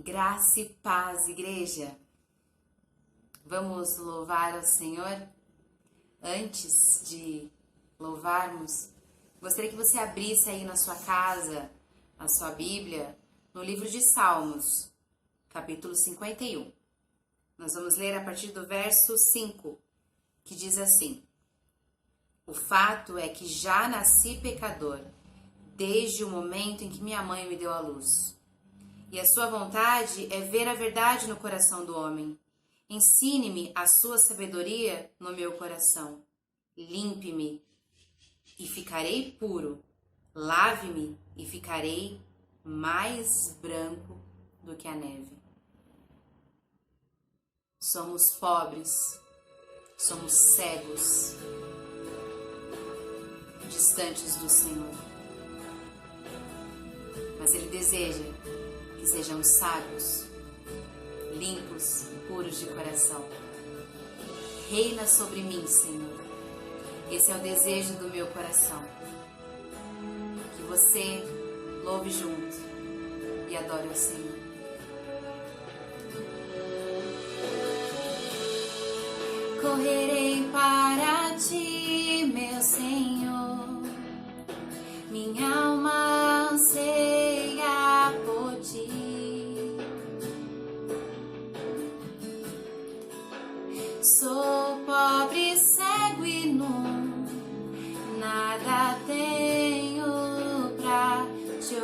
Graça e paz, igreja. Vamos louvar ao Senhor? Antes de louvarmos, gostaria que você abrisse aí na sua casa, a sua Bíblia, no livro de Salmos, capítulo 51. Nós vamos ler a partir do verso 5, que diz assim: O fato é que já nasci pecador, desde o momento em que minha mãe me deu à luz. E a sua vontade é ver a verdade no coração do homem. Ensine-me a sua sabedoria no meu coração. Limpe-me e ficarei puro. Lave-me e ficarei mais branco do que a neve. Somos pobres, somos cegos, distantes do Senhor. Mas Ele deseja que sejamos sábios, limpos e puros de coração. Reina sobre mim, Senhor. Esse é o desejo do meu coração. Que você louve junto e adore o Senhor. Correrei para ti, meu Senhor. Minha alma anseia por ti. Sou pobre, cego e nu, nada tenho pra te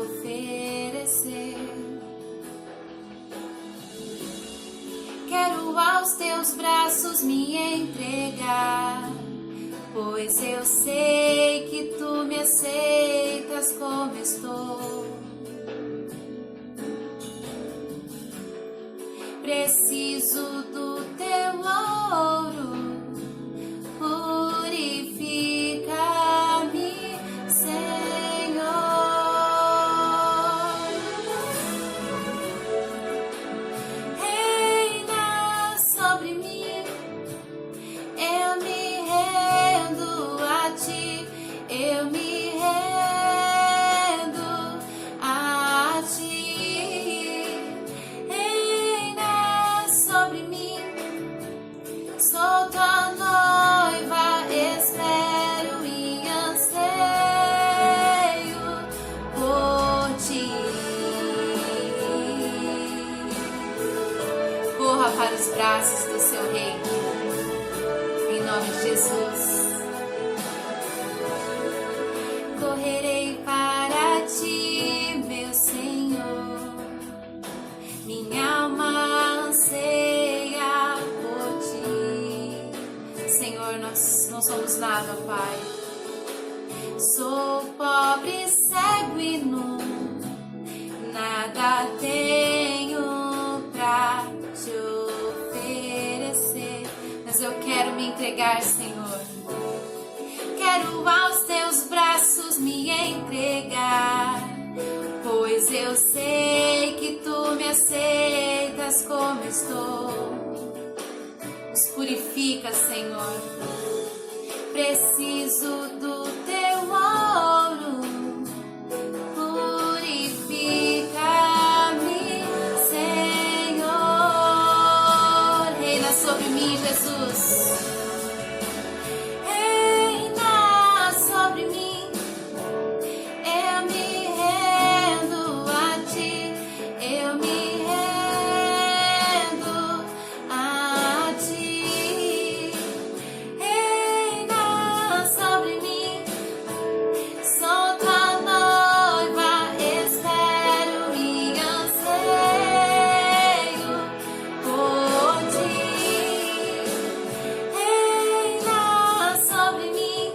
oferecer. Quero aos teus braços me entregar, pois eu sei que tu me aceitas como estou. Preciso do teu ouro, purifica-me, Senhor. Reina sobre mim, eu me rendo a ti, eu me rendo a ti. Reina sobre mim, sou tua noiva, espero e anseio por ti. Corra para os braços do seu rei, em nome de Jesus. Correrei para ti, meu Senhor. Minha alma anseia por ti. Senhor, nós não somos nada, Pai. Sou pobre, cego e nu, nada tenho pra te oferecer. Mas eu quero me entregar, Senhor. Quero aos teus braços me entregar, pois eu sei que tu me aceitas como estou. Nos purifica, Senhor. Preciso do teu ouro, purifica-me, Senhor. Reina sobre mim, Jesus. Reina sobre mim, eu me rendo a ti, eu me rendo a ti. Reina sobre mim, sou tua noiva, espero e anseio por ti. Reina sobre mim,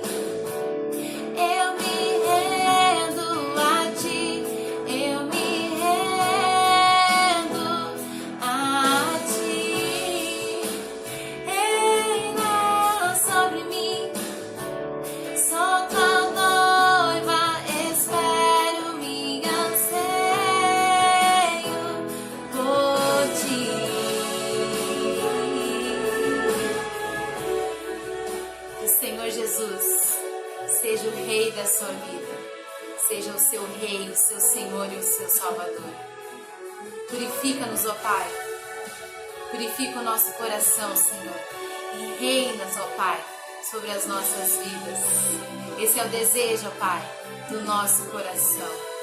eu me rendo a ti, eu me rendo a ti. Reina sobre mim, sou tua noiva, espero e anseio por ti. Que o Senhor Jesus seja o rei da sua vida, seja o seu rei, o seu Senhor e o seu Salvador. Purifica-nos, ó Pai. Purifica o nosso coração, Senhor. E reinas, ó Pai, sobre as nossas vidas. Esse é o desejo, ó Pai, do nosso coração.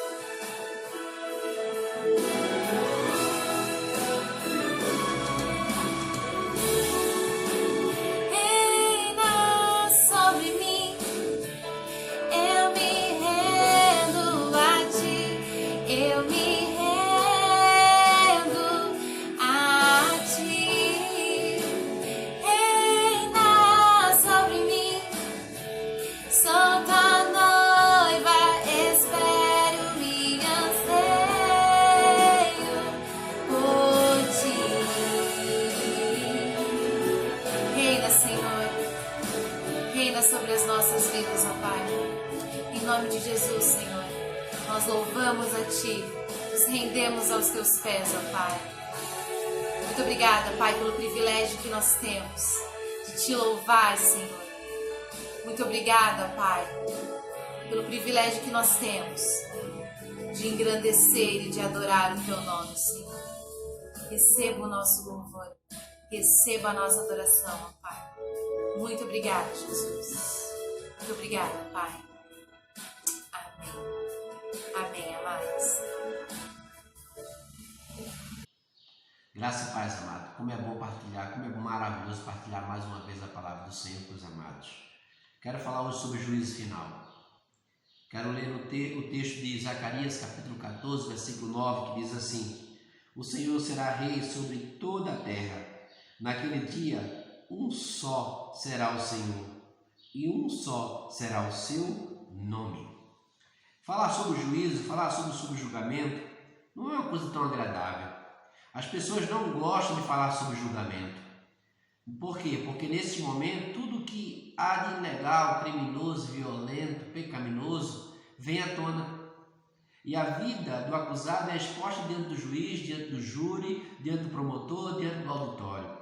Sobre as nossas vidas, ó Pai. Em nome de Jesus, Senhor, nós louvamos a Ti, nos rendemos aos Teus pés, ó Pai. Muito obrigada, Pai, pelo privilégio que nós temos de Te louvar, Senhor. Muito obrigada, Pai, pelo privilégio que nós temos de engrandecer e de adorar o Teu nome, Senhor. Receba o nosso louvor, receba a nossa adoração, ó Pai. Muito obrigada, Jesus. Muito obrigada, Pai. Amém. Amém, amados. Graça e paz, amado. Como é bom partilhar, como é maravilhoso partilhar mais uma vez a palavra do Senhor com os amados. Quero falar hoje sobre o juízo final. Quero ler o texto de Zacarias, capítulo 14, versículo 9, que diz assim: O Senhor será rei sobre toda a terra. Naquele dia, um só será o Senhor, e um só será o seu nome. Falar sobre o juízo, falar sobre o julgamento, não é uma coisa tão agradável. As pessoas não gostam de falar sobre julgamento. Por quê? Porque nesse momento, tudo que há de ilegal, criminoso, violento, pecaminoso, vem à tona. E a vida do acusado é exposta diante do juiz, diante do júri, diante do promotor, diante do auditório.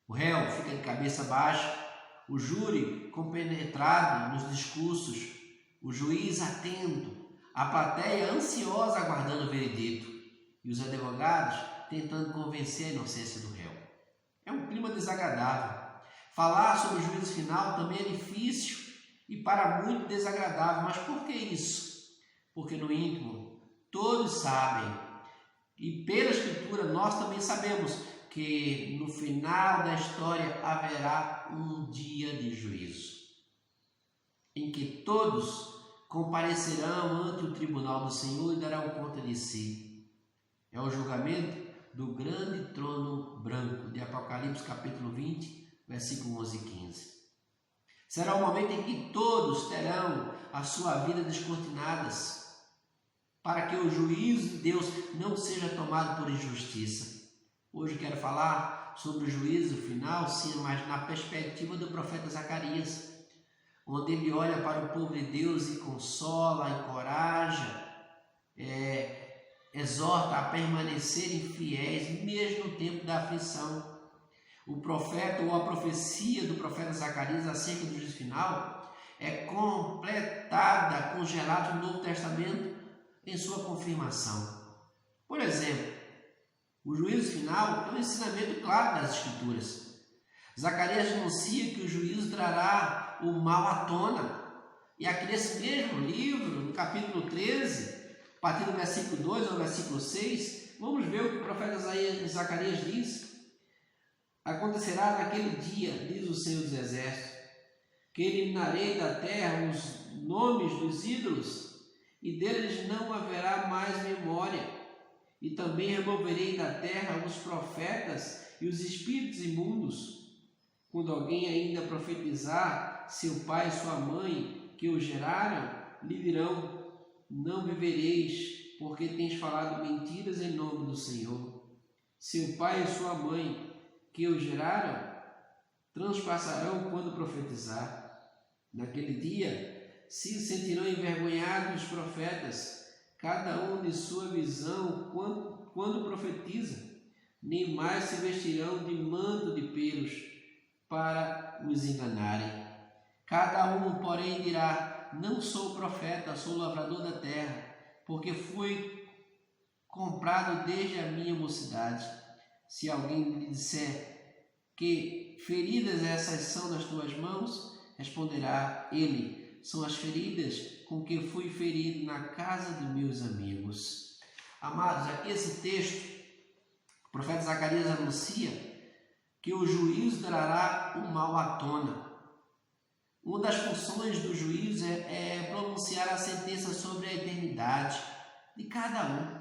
O réu fica de cabeça baixa, o júri compenetrado nos discursos, o juiz atento, a plateia ansiosa aguardando o veredito e os advogados tentando convencer a inocência do réu. É um clima desagradável. Falar sobre o juízo final também é difícil e para muito desagradável. Mas por que isso? Porque no íntimo todos sabem e pela Escritura nós também sabemos que no final da história haverá um dia de juízo, em que todos comparecerão ante o tribunal do Senhor e darão conta de si. É o julgamento do grande trono branco, de Apocalipse capítulo 20, versículo 11 e 15. Será o momento em que todos terão a sua vida descortinadas, para que o juízo de Deus não seja tomado por injustiça. Hoje quero falar sobre o juízo final, sim, mas na perspectiva do profeta Zacarias, onde ele olha para o povo de Deus e consola, encoraja, exorta a permanecerem fiéis, mesmo no tempo da aflição. O profeta ou a profecia do profeta Zacarias acerca do juízo final é completada, congelada no Novo Testamento em sua confirmação. Por exemplo, o juízo final é um ensinamento claro das Escrituras. Zacarias anuncia que o juízo trará o mal à tona. E aqui nesse mesmo livro, no capítulo 13, a partir do versículo 2 ao versículo 6, vamos ver o que o profeta Zacarias diz. Acontecerá naquele dia, diz o Senhor dos Exércitos, que eliminarei da terra os nomes dos ídolos, e deles não haverá mais memória. E também removerei da terra os profetas e os espíritos imundos. Quando alguém ainda profetizar, seu pai e sua mãe, que o geraram, lhe dirão: não vivereis, porque tens falado mentiras em nome do Senhor. Seu pai e sua mãe, que o geraram, transpassarão quando profetizar. Naquele dia se sentirão envergonhados os profetas, cada um de sua visão quando profetiza, nem mais se vestirão de manto de pelos para os enganarem. Cada um, porém, dirá: não sou profeta, sou lavrador da terra, porque fui comprado desde a minha mocidade. Se alguém lhe disser que feridas essas são nas tuas mãos, responderá ele: são as feridas com que fui ferido na casa de meus amigos. Amados, aqui esse texto, o profeta Zacarias anuncia que o juízo trará o mal à tona. Uma das funções do juízo é pronunciar a sentença sobre a eternidade de cada um.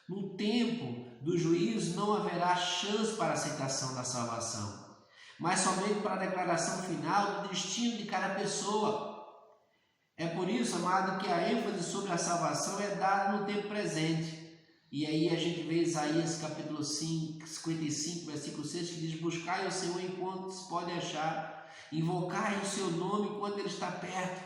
No tempo do juízo não haverá chance para a aceitação da salvação, mas somente para a declaração final do destino de cada pessoa. É por isso, amado, que a ênfase sobre a salvação é dada no tempo presente. E aí a gente vê Isaías capítulo 55, versículo 6, que diz: buscai o Senhor enquanto se pode achar, invocai o seu nome enquanto ele está perto.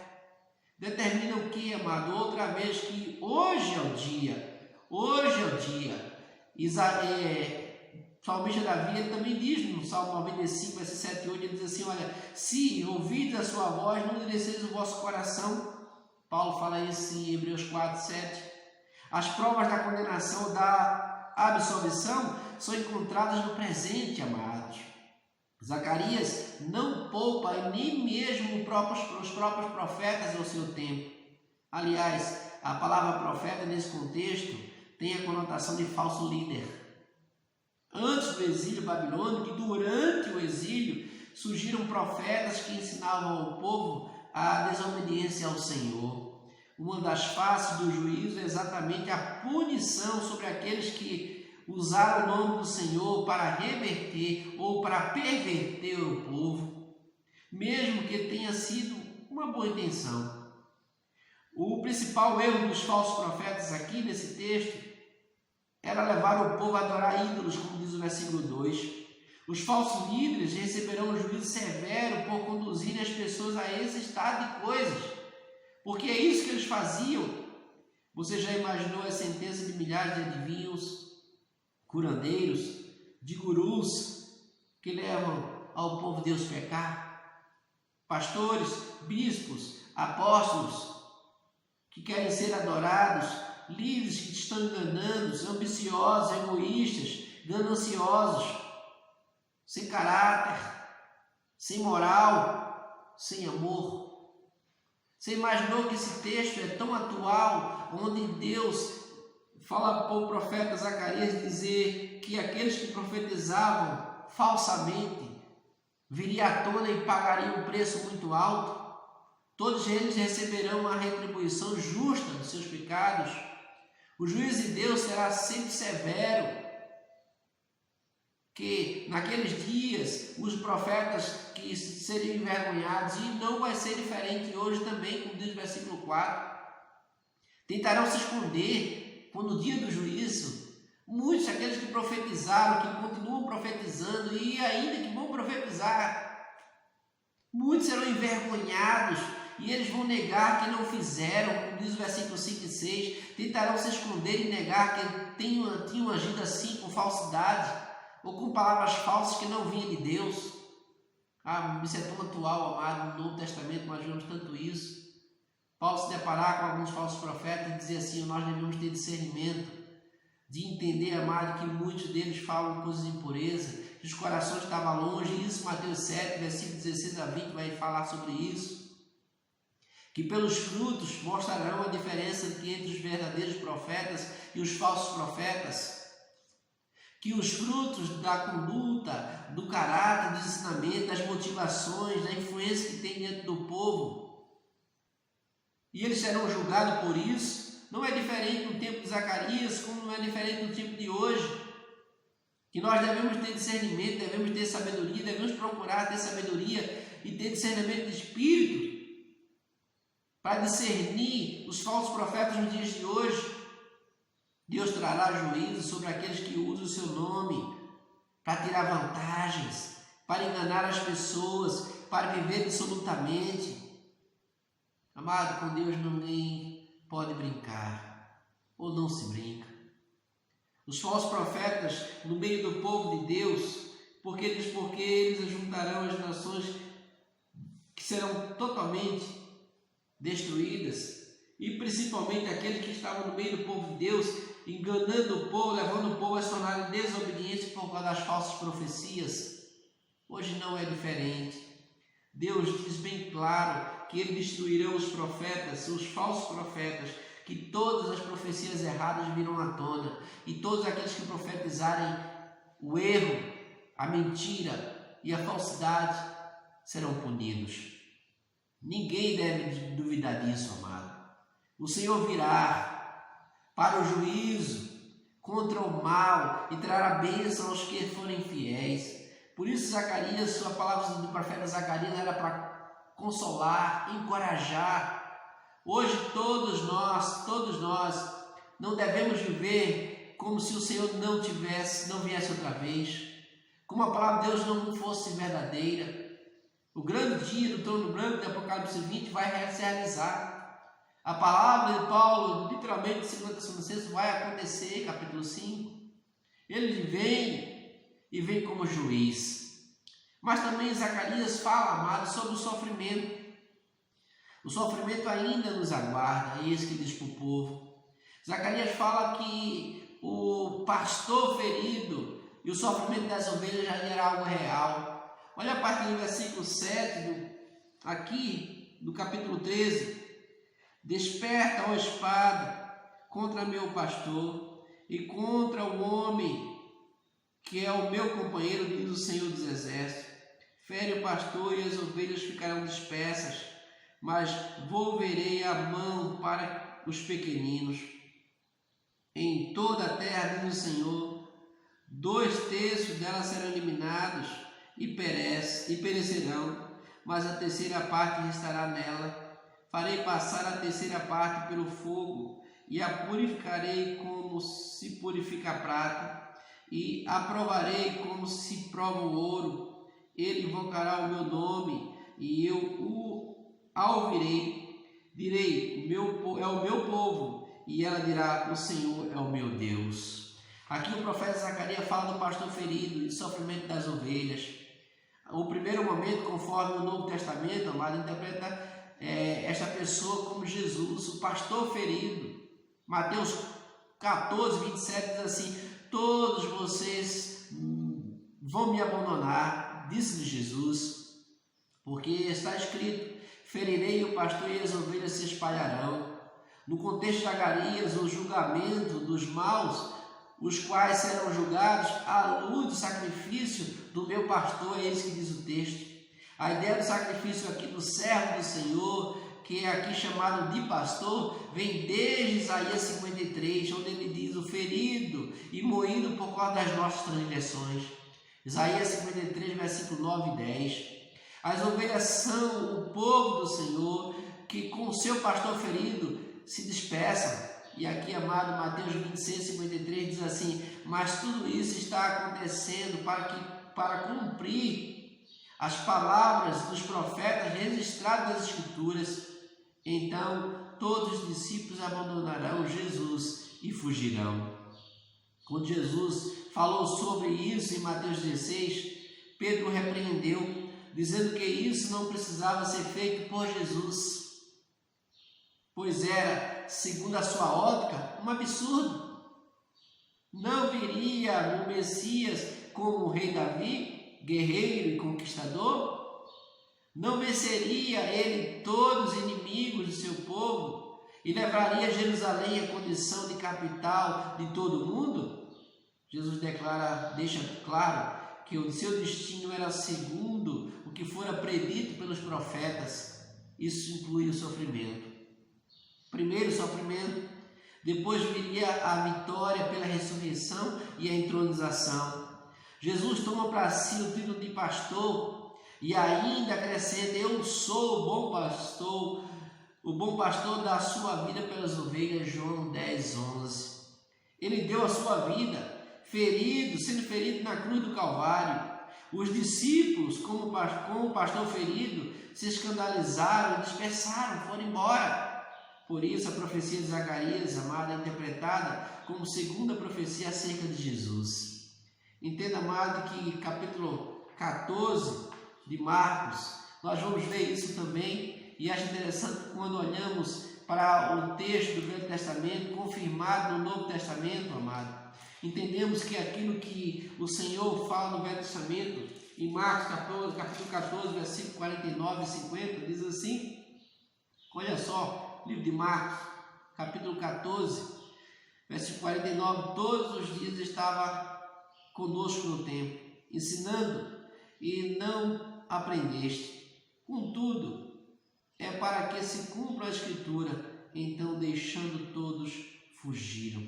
Determina o que, amado? Outra vez que hoje é o dia. Hoje é o dia. O salmista Davi ele também diz no Salmo 95, versículo 7 e 8, ele diz assim: olha, se ouvides a sua voz, não endureceis o vosso coração. Paulo fala isso em Hebreus 4, 7. As provas da condenação, da absolvição, são encontradas no presente, amados. Zacarias não poupa nem mesmo os próprios profetas ao seu tempo. Aliás, a palavra profeta nesse contexto tem a conotação de falso líder. Antes do exílio babilônico e durante o exílio, surgiram profetas que ensinavam ao povo a desobediência ao Senhor. Uma das faces do juízo é exatamente a punição sobre aqueles que usaram o nome do Senhor para reverter ou para perverter o povo, mesmo que tenha sido uma boa intenção. O principal erro dos falsos profetas aqui nesse texto era levar o povo a adorar ídolos, como diz o versículo 2. Os falsos líderes receberão um juízo severo por conduzirem as pessoas a esse estado de coisas, porque é isso que eles faziam. Você já imaginou a sentença de milhares de adivinhos, curandeiros, de gurus que levam ao povo de Deus pecar? Pastores, bispos, apóstolos que querem ser adorados, líderes que te estão enganando, ambiciosos, egoístas, gananciosos, sem caráter, sem moral, sem amor. Você imaginou que esse texto é tão atual, onde Deus fala para o profeta Zacarias dizer que aqueles que profetizavam falsamente viriam à tona e pagariam um preço muito alto? Todos eles receberão uma retribuição justa dos seus pecados. O juízo de Deus será sempre severo, que naqueles dias os profetas que seriam envergonhados, e não vai ser diferente hoje também, como diz o versículo 4, tentarão se esconder quando no dia do juízo. Muitos, aqueles que profetizaram, que continuam profetizando e ainda que vão profetizar, muitos serão envergonhados e eles vão negar que não fizeram, como diz o versículo 5 e 6, tentarão se esconder e negar que tinham agido assim com falsidade, ou com palavras falsas que não vinham de Deus. Isso é tão atual, amado. No Novo Testamento nós vemos tanto isso. Paulo se deparar com alguns falsos profetas e dizer assim: nós devemos ter discernimento de entender, amado, que muitos deles falam coisas de impureza, que os corações estavam longe. Isso Mateus 7, versículo 16 a 20 vai falar sobre isso. Que pelos frutos mostrarão a diferença entre os verdadeiros profetas e os falsos profetas. Que os frutos da conduta, do caráter, do ensinamento, das motivações, da influência que tem dentro do povo, e eles serão julgados por isso. Não é diferente no tempo de Zacarias, como não é diferente no tempo de hoje. Que nós devemos ter discernimento, devemos ter sabedoria, devemos procurar ter sabedoria e ter discernimento de espírito para discernir os falsos profetas nos dias de hoje. Deus trará juízo sobre aqueles que usam o seu nome para tirar vantagens, para enganar as pessoas, para viver dissolutamente. Amado, com Deus ninguém pode brincar, ou não se brinca. Os falsos profetas no meio do povo de Deus, porque eles ajuntarão as nações que serão totalmente destruídas, e principalmente aqueles que estavam no meio do povo de Deus enganando o povo, levando o povo a se tornar desobedientes por causa das falsas profecias. Hoje não é diferente. Deus diz bem claro que Ele destruirá os profetas, os falsos profetas, que todas as profecias erradas virão à tona, e todos aqueles que profetizarem o erro, a mentira e a falsidade serão punidos. Ninguém deve duvidar disso, amado. O Senhor virá para o juízo contra o mal e trará bênção aos que forem fiéis. Por isso Zacarias, a palavra do profeta Zacarias era para consolar, encorajar. Hoje todos nós não devemos viver como se o Senhor não viesse outra vez, como a palavra de Deus não fosse verdadeira. O grande dia do trono branco de Apocalipse 20 vai se realizar. A palavra de Paulo, literalmente, 2 Tessalonicenses, vai acontecer, capítulo 5. Ele vem como juiz. Mas também Zacarias fala, amado, sobre o sofrimento. O sofrimento ainda nos aguarda, é isso que diz para o povo. Zacarias fala que o pastor ferido e o sofrimento das ovelhas já era algo real. Olha a partir do versículo 7, aqui do capítulo 13. Desperta, ó espada, contra meu pastor e contra o homem que é o meu companheiro, diz o Senhor dos Exércitos. Fere o pastor e as ovelhas ficarão dispersas, mas volverei a mão para os pequeninos. Em toda a terra, diz o Senhor, 2/3 delas serão eliminados e perecerão, mas a terceira parte restará nela. Farei passar a terceira parte pelo fogo e a purificarei como se purifica a prata e a provarei como se prova o ouro. Ele invocará o meu nome e eu o ouvirei. Direi, é o meu povo, e ela dirá, o Senhor é o meu Deus. Aqui o profeta Zacarias fala do pastor ferido e sofrimento das ovelhas. O primeiro momento, conforme o Novo Testamento, amado, interpreta esta pessoa como Jesus, o pastor ferido. Mateus 14, 27 diz assim: todos vocês vão me abandonar, disse-lhe Jesus, porque está escrito: ferirei o pastor e as ovelhas se espalharão. No contexto de Zacarias, o julgamento dos maus, os quais serão julgados à luz do sacrifício do meu pastor, é isso que diz o texto. A ideia do sacrifício aqui do servo do Senhor, que é aqui chamado de pastor, vem desde Isaías 53, onde ele diz: o ferido e moído por causa das nossas transgressões. Isaías 53, versículo 9 e 10. As ovelhas são o povo do Senhor, que com o seu pastor ferido se dispersam. E aqui, amado, Mateus 26, 53 diz assim: mas tudo isso está acontecendo para cumprir as palavras dos profetas registradas nas Escrituras. Então todos os discípulos abandonarão Jesus e fugirão. Quando Jesus falou sobre isso em Mateus 16, Pedro repreendeu, dizendo que isso não precisava ser feito por Jesus, pois era, segundo a sua ótica, um absurdo. Não viria o Messias como o rei Davi, guerreiro e conquistador? Não venceria ele todos os inimigos do seu povo e levaria Jerusalém à condição de capital de todo o mundo? Jesus deixa claro que o seu destino era segundo o que fora predito pelos profetas. Isso inclui o sofrimento. Primeiro o sofrimento, depois viria a vitória pela ressurreição e a entronização. Jesus toma para si o título de pastor e ainda acrescenta: eu sou o bom pastor da sua vida pelas ovelhas, João 10, 11. Ele deu a sua vida, sendo ferido na cruz do Calvário. Os discípulos, como o pastor ferido, se escandalizaram, dispersaram, foram embora. Por isso a profecia de Zacarias, amada, é interpretada como segunda profecia acerca de Jesus. Entenda, amado, que capítulo 14 de Marcos, nós vamos ver isso também, e acho interessante quando olhamos para o texto do Velho Testamento, confirmado no Novo Testamento, amado. Entendemos que aquilo que o Senhor fala no Velho Testamento, em Marcos capítulo 14, versículo 49 e 50, diz assim, olha só, livro de Marcos, capítulo 14, versículo 49, todos os dias estava conosco no templo, ensinando, e não aprendeste. Contudo, é para que se cumpra a Escritura. Então, deixando todos, fugiram.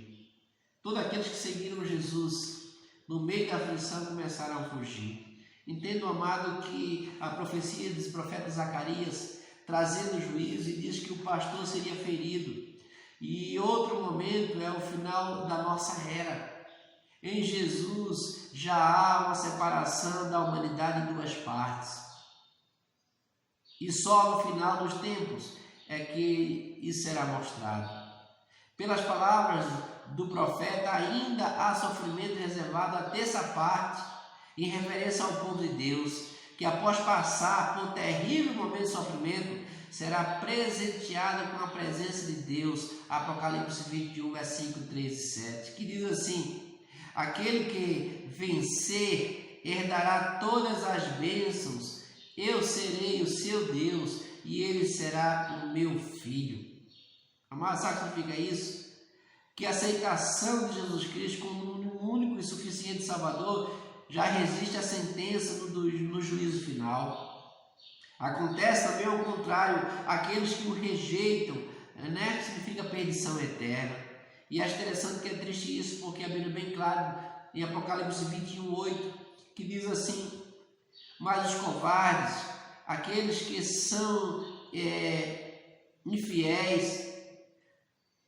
Todos aqueles que seguiram Jesus, no meio da aflição, começaram a fugir. Entendo, amado, que a profecia dos profetas Zacarias, trazendo juízo, e diz que o pastor seria ferido. E outro momento é o final da nossa era. Em Jesus já há uma separação da humanidade em duas partes. E só no final dos tempos é que isso será mostrado. Pelas palavras do profeta, ainda há sofrimento reservado à terça parte, em referência ao povo de Deus, que após passar por um terrível momento de sofrimento, será presenteado com a presença de Deus. Apocalipse 21, versículo 3 e 7, que diz assim, aquele que vencer herdará todas as bênçãos, eu serei o seu Deus e ele será o meu filho. Amado, sabe o que significa isso? Que a aceitação de Jesus Cristo como um único e suficiente Salvador já resiste à sentença no juízo final. Acontece também ao contrário, aqueles que o rejeitam, né? Significa perdição eterna. E é interessante que é triste isso, porque a Bíblia é bem clara em Apocalipse 21, 8, que diz assim, mas os covardes, aqueles que são infiéis,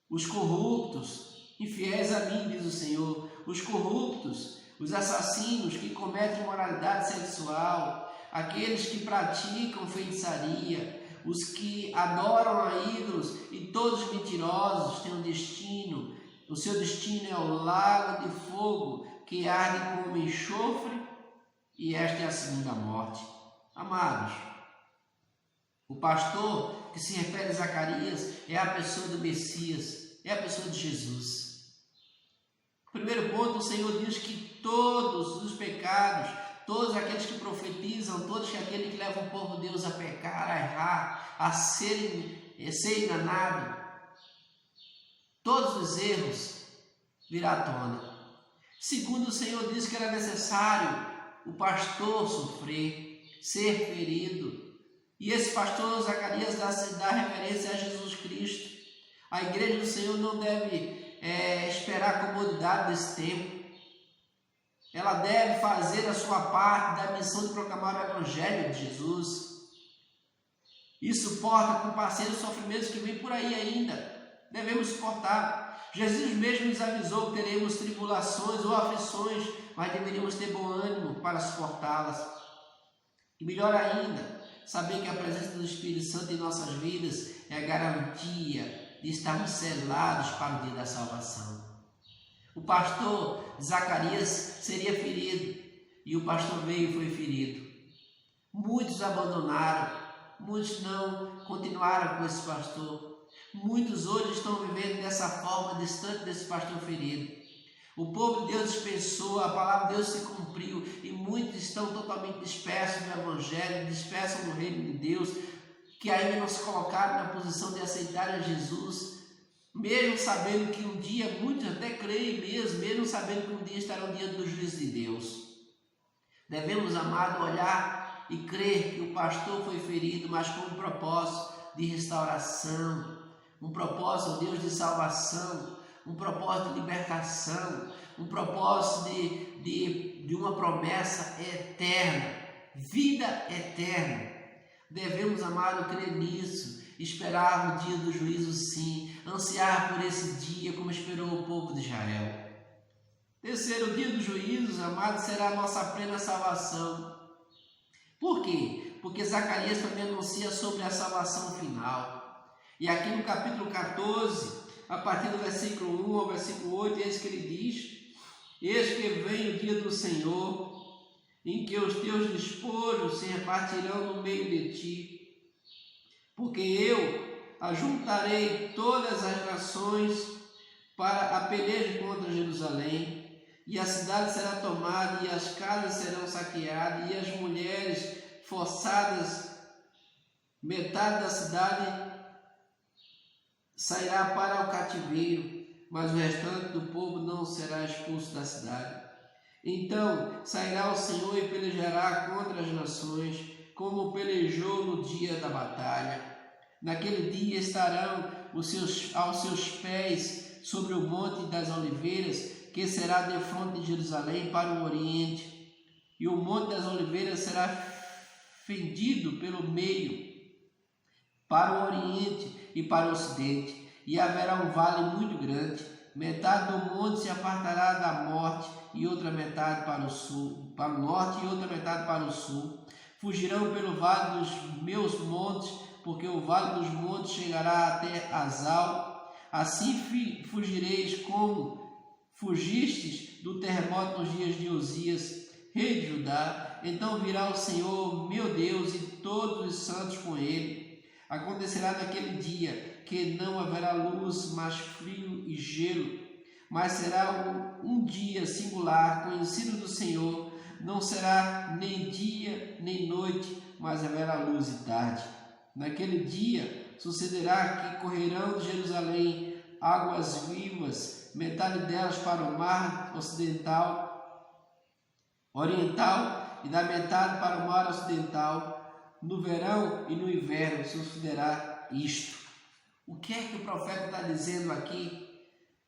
os corruptos, infiéis a mim, diz o Senhor, os corruptos, os assassinos que cometem imoralidade sexual, aqueles que praticam feitiçaria, os que adoram a ídolos e todos os mentirosos têm um destino. O seu destino é o lago de fogo que arde como enxofre, e esta é a segunda morte. Amados, o pastor que se refere a Zacarias é a pessoa do Messias, é a pessoa de Jesus. Primeiro ponto, o Senhor diz que todos os pecados, todos aqueles que profetizam, todos aqueles que levam o povo de Deus a pecar, a errar, a ser enganado, todos os erros virão à tona. Segundo, o Senhor disse que era necessário o pastor sofrer, ser ferido. E esse pastor Zacarias dá referência a Jesus Cristo. A igreja do Senhor não deve esperar a comodidade desse tempo. Ela deve fazer a sua parte da missão de proclamar o Evangelho de Jesus. E suporta com parceiro os sofrimentos que vêm por aí ainda. Devemos suportar. Jesus mesmo nos avisou que teremos tribulações ou aflições, mas deveríamos ter bom ânimo para suportá-las. E melhor ainda, saber que a presença do Espírito Santo em nossas vidas é a garantia de estarmos selados para o dia da salvação. O pastor Zacarias seria ferido, e o pastor veio e foi ferido. Muitos abandonaram, muitos não continuaram com esse pastor. Muitos hoje estão vivendo dessa forma, distante desse pastor ferido. O povo de Deus dispensou, a palavra de Deus se cumpriu, e muitos estão totalmente dispersos no Evangelho, dispersos no reino de Deus, que ainda não se colocaram na posição de aceitar a Jesus, mesmo sabendo que um dia, muitos até creem mesmo sabendo que um dia estarão diante do juízo de Deus. Devemos, amado, olhar e crer que o pastor foi ferido, mas com um propósito de restauração, um propósito, Deus, de salvação, um propósito de libertação, um propósito de uma promessa eterna, vida eterna. Devemos, amado, crer nisso, esperar o dia do juízo, sim, ansiar por esse dia como esperou o povo de Israel. Terceiro, o dia dos juízos, amado, será a nossa plena salvação. Por quê? Porque Zacarias também anuncia sobre a salvação final. E aqui no capítulo 14, a partir do versículo 1 ao versículo 8, eis que ele diz: eis que vem o dia do Senhor, em que os teus despojos se repartirão no meio de ti, porque eu ajuntarei todas as nações para a peleja contra Jerusalém, e a cidade será tomada, e as casas serão saqueadas, e as mulheres forçadas, metade da cidade sairá para o cativeiro, mas o restante do povo não será expulso da cidade. Então sairá o Senhor e pelejará contra as nações, como pelejou no dia da batalha. Naquele dia estarão aos seus pés sobre o monte das oliveiras, que será defronte de Jerusalém para o oriente, e o monte das oliveiras será fendido pelo meio, para o oriente e para o ocidente, e haverá um vale muito grande. Metade do monte se apartará da morte, e outra metade para o sul, para o norte, e outra metade para o sul. Fugirão pelo vale dos meus montes, porque o vale dos montes chegará até Azal. Assim fugireis como fugistes do terremoto nos dias de Uzias, rei de Judá. Então virá o Senhor, meu Deus, e todos os santos com ele. Acontecerá naquele dia que não haverá luz, mas frio e gelo. Mas será um dia singular, conhecido do Senhor. Não será nem dia nem noite, mas haverá luz e tarde. Naquele dia sucederá que correrão de Jerusalém águas vivas, metade delas para o mar oriental, e da metade para o mar ocidental. No verão e no inverno sucederá isto. O que é que o profeta está dizendo aqui?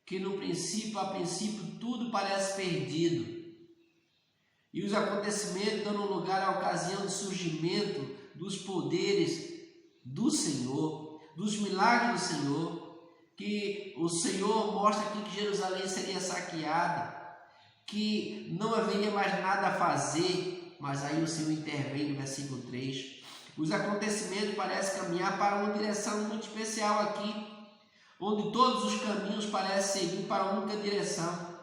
Que no princípio, a princípio, tudo parece perdido. E os acontecimentos dão lugar à ocasião de surgimento dos poderes do Senhor, dos milagres do Senhor, que o Senhor mostra aqui que Jerusalém seria saqueada, que não haveria mais nada a fazer, mas aí o Senhor intervém no versículo 3. Os acontecimentos parecem caminhar para uma direção muito especial aqui, onde todos os caminhos parecem seguir para uma única direção.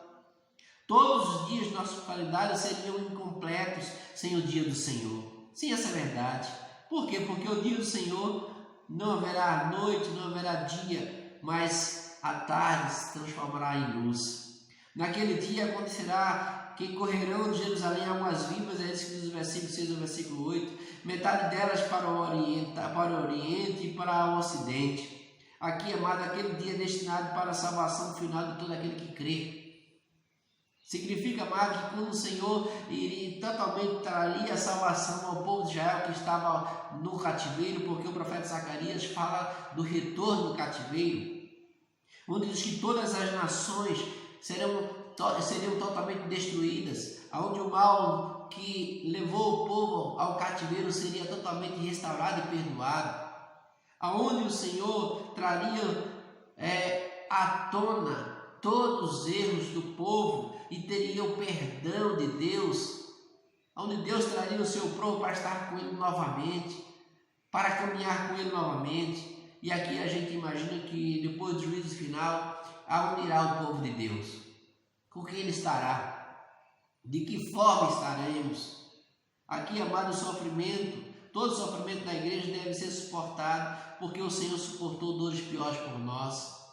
Todos os dias de nossa qualidade seriam incompletos sem o dia do Senhor. Sim, essa é a verdade. Por quê? Porque o dia do Senhor não haverá noite, não haverá dia, mas a tarde se transformará em luz. Naquele dia acontecerá que correrão de Jerusalém águas vivas, é isso que diz o versículo 6 ao versículo 8, metade delas para o oriente e para o ocidente. Aqui, amado, aquele dia destinado para a salvação final de todo aquele que crê. Significa, amado, que quando o Senhor iria totalmente traria a salvação ao povo de Israel que estava no cativeiro, porque o profeta Zacarias fala do retorno do cativeiro, onde diz que todas as nações seriam totalmente destruídas, onde o mal que levou o povo ao cativeiro seria totalmente restaurado e perdoado, aonde o Senhor traria à tona todos os erros do povo e teria o perdão de Deus, onde Deus traria o seu povo para estar com ele novamente, para caminhar com ele novamente. E aqui a gente imagina que depois do juízo final, aonde irá o povo de Deus? Com quem ele estará? De que forma estaremos? Aqui, amado, o sofrimento, todo sofrimento da igreja deve ser suportado, porque o Senhor suportou dores piores por nós.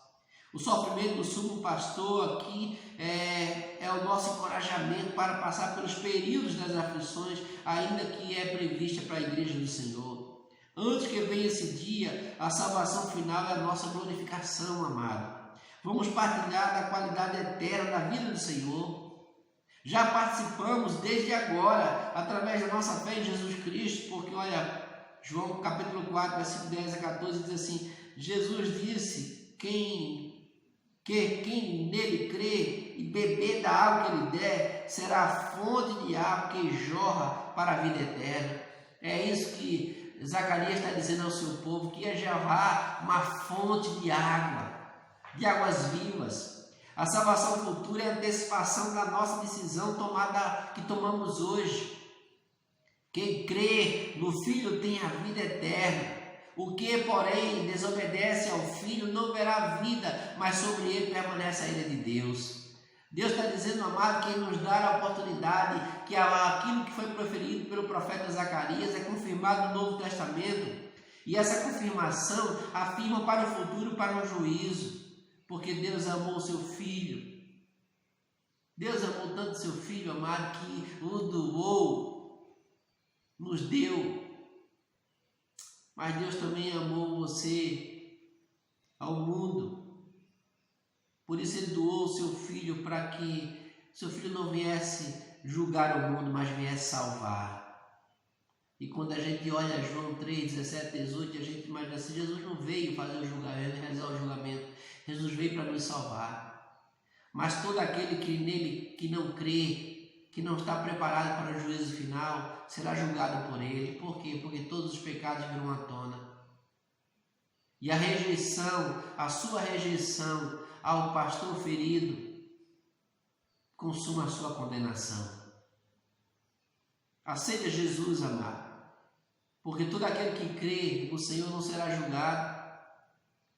O sofrimento do sumo pastor aqui é o nosso encorajamento para passar pelos períodos das aflições, ainda que é prevista para a igreja do Senhor. Antes que venha esse dia, a salvação final é a nossa glorificação, amado. Vamos partilhar da qualidade eterna da vida do Senhor. Já participamos desde agora, através da nossa fé em Jesus Cristo, porque olha, João capítulo 4, versículo 10 a 14 diz assim: Jesus disse, quem nele crê e beber da água que ele der, será a fonte de água que jorra para a vida eterna. É isso que Zacarias está dizendo ao seu povo, que ia jorrar uma fonte de águas vivas. A salvação futura é a antecipação da nossa decisão que tomamos hoje. Quem crê no Filho tem a vida eterna. O que, porém, desobedece ao Filho não verá vida, mas sobre ele permanece a ira de Deus. Deus está dizendo, amado, que Ele nos dá a oportunidade, que aquilo que foi proferido pelo profeta Zacarias é confirmado no Novo Testamento, E essa confirmação afirma para o futuro, para um juízo, porque Deus amou o seu Filho. Deus amou tanto o seu Filho amado que o doou, nos deu. Mas Deus também amou você ao mundo. Por isso Ele doou o seu Filho para que seu Filho não viesse julgar o mundo, mas viesse salvar. E quando a gente olha João 3, 17, 18, a gente imagina assim, Jesus não veio fazer o julgamento, realizar o julgamento. Jesus veio para nos salvar. Mas todo aquele que nele que não crê, que não está preparado para o juízo final, será julgado por ele. Por quê? Porque todos os pecados virão à tona. E a rejeição, a sua rejeição ao pastor ferido, consuma a sua condenação. Aceite Jesus, amado. Porque todo aquele que crê no Senhor não será julgado,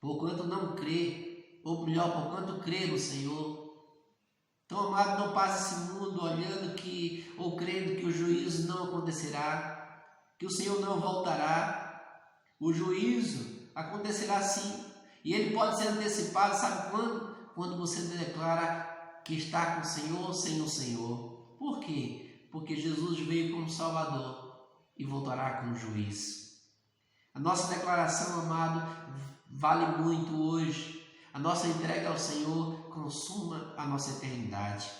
porquanto não crê, ou melhor, porquanto crê no Senhor. Então, amado, não passe esse mundo olhando que, ou crendo que o juízo não acontecerá, que o Senhor não voltará. O juízo acontecerá sim, e ele pode ser antecipado, sabe quando? Quando você declara que está com o Senhor ou sem o Senhor. Por quê? Porque Jesus veio como Salvador e voltará como juiz. A nossa declaração, amado, vale muito hoje. A nossa entrega ao Senhor consuma a nossa eternidade.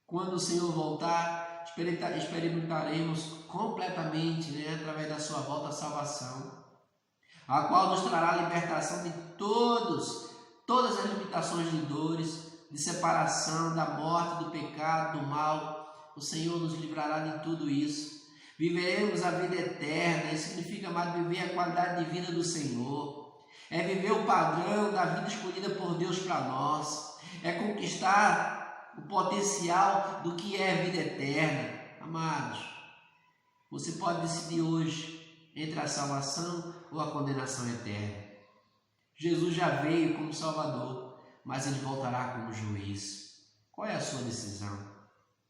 Quando o Senhor voltar, experimentaremos completamente, através da sua volta, a salvação, a qual nos trará a libertação de todas as limitações de dores, de separação, da morte, do pecado, do mal. O Senhor nos livrará de tudo isso. Viveremos a vida eterna. Isso significa, amado, viver a qualidade de vida do Senhor. É viver o padrão da vida escolhida por Deus para nós. É conquistar o potencial do que é a vida eterna. Amados, você pode decidir hoje entre a salvação ou a condenação eterna. Jesus já veio como Salvador, mas Ele voltará como juiz. Qual é a sua decisão?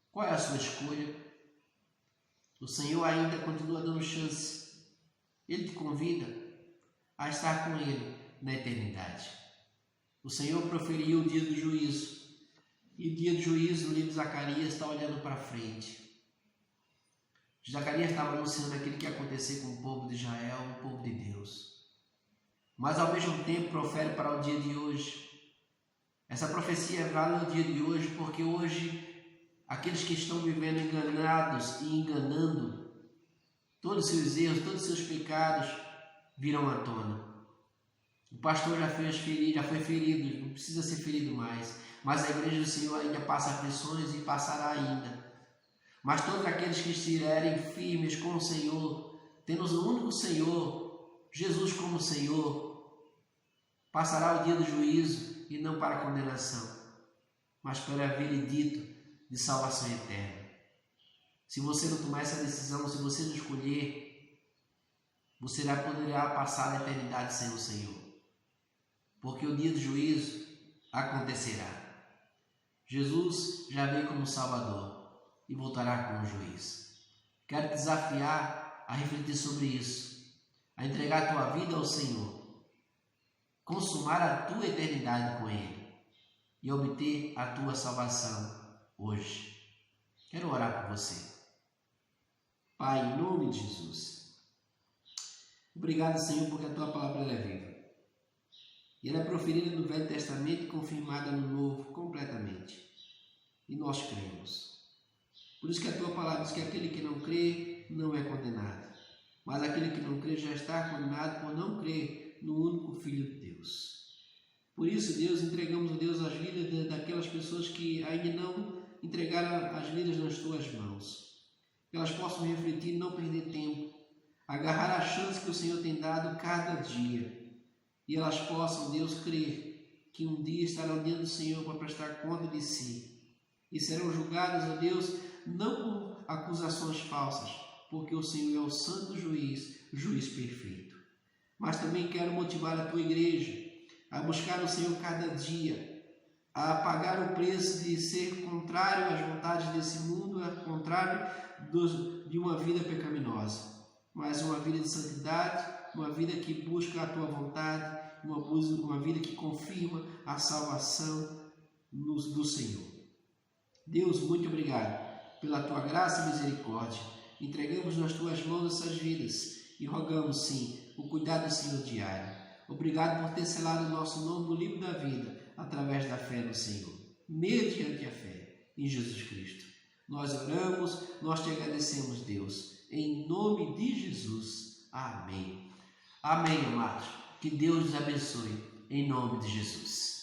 Qual é a sua escolha? O Senhor ainda continua dando chance. Ele te convida a estar com Ele na eternidade. O Senhor proferiu o dia do juízo. E o dia do juízo, no livro de Zacarias, está olhando para frente. Zacarias estava anunciando aquilo que ia acontecer com o povo de Israel, o povo de Deus. Mas ao mesmo tempo profere para o dia de hoje. Essa profecia vale no dia de hoje, porque hoje aqueles que estão vivendo enganados e enganando, todos os seus erros, todos os seus pecados virão à tona. O pastor já foi ferido, não precisa ser ferido mais, mas a igreja do Senhor ainda passa aflições e passará ainda. Mas todos aqueles que estiverem firmes com o Senhor, tendo o único Senhor, Jesus como Senhor, passará o dia do juízo e não para a condenação, mas para a veredito de salvação eterna. Se você não tomar essa decisão, se você não escolher, você poderá passar a eternidade sem o Senhor, porque o dia do juízo acontecerá. Jesus já veio como Salvador e voltará como juiz. Quero te desafiar a refletir sobre isso, a entregar a tua vida ao Senhor, consumar a tua eternidade com Ele e obter a tua salvação hoje. Quero orar por você. Pai, em nome de Jesus, obrigado, Senhor, porque a tua palavra é viva. E ela é proferida no Velho Testamento e confirmada no Novo completamente. E nós cremos. Por isso que a tua palavra diz que aquele que não crê não é condenado. Mas aquele que não crê já está condenado por não crer no único Filho de Deus. Por isso, Deus, entregamos a Deus as vidas daquelas pessoas que ainda não entregaram as vidas nas tuas mãos. Que elas possam refletir e não perder tempo. Agarrar a chance que o Senhor tem dado cada dia. E elas possam, Deus, crer que um dia estarão diante do Senhor para prestar conta de si. E serão julgadas, ó Deus, não por acusações falsas, porque o Senhor é o santo juiz, juiz perfeito. Mas também quero motivar a tua igreja a buscar o Senhor cada dia, a pagar o preço de ser contrário às vontades desse mundo, contrário de uma vida pecaminosa, mas uma vida de santidade uma vida que busca a tua vontade, uma vida que confirma a salvação do Senhor. Deus, muito obrigado pela tua graça e misericórdia. Entregamos nas tuas mãos essas vidas e rogamos, sim, o cuidado do Senhor diário. Obrigado por ter selado o nosso nome no livro da vida através da fé no Senhor, mediante a fé em Jesus Cristo. Nós oramos, nós te agradecemos, Deus, em nome de Jesus. Amém. Amém, amados. Que Deus os abençoe, em nome de Jesus.